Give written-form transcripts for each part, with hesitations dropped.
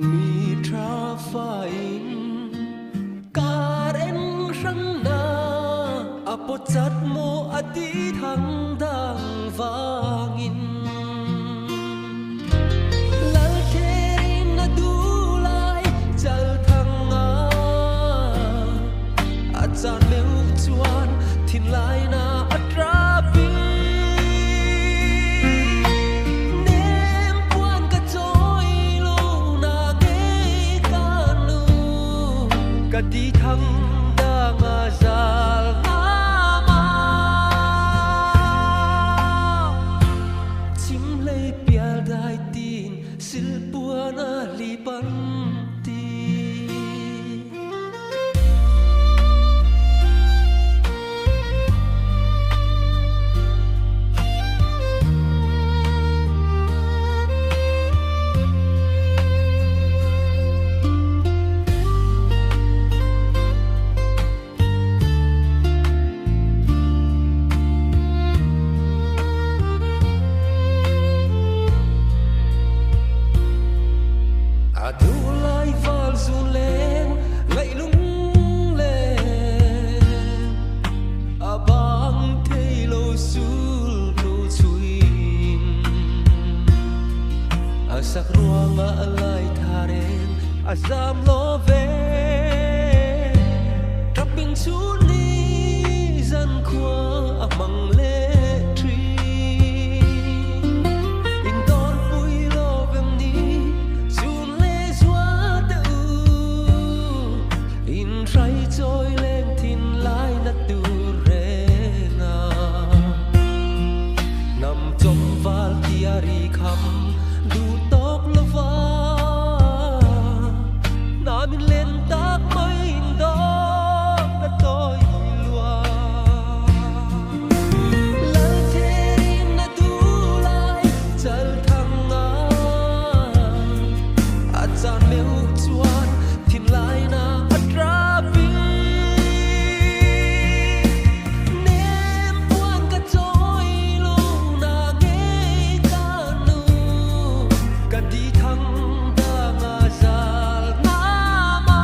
Mi trafain karen rana apocat mo ati thang dang vangin lal therin na dulai chal thanga achan meu chuan thin lai na atrapi đi thăng đang zal ngama chim lấy pial dai tin sil puana lipan ti sak ruanga alai tharen azam love trapping chuni zan khwa amang le tri in don pui love ni chun le zwa tu in trai choi len thin lai na tu re na nam chom val tiari kham du tóc lơ va na min lên tác mấy đó đã tôi lùa lỡ thế na tu lại chal thăng à chan meu chuan thin lai na atrapi nem puan ka choi lu na ge kanu đi thăng đang zal ngama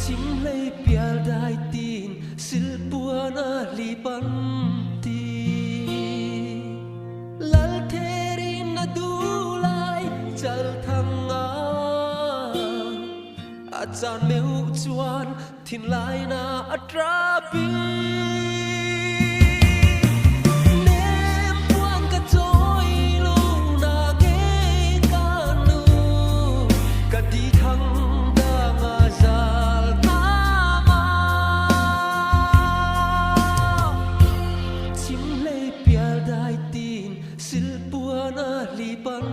chim lấy pial dai tin sil puana lipan ti lal therin na dulai chal thanga achan meu chuan thin lai na atrapi sil puana lipan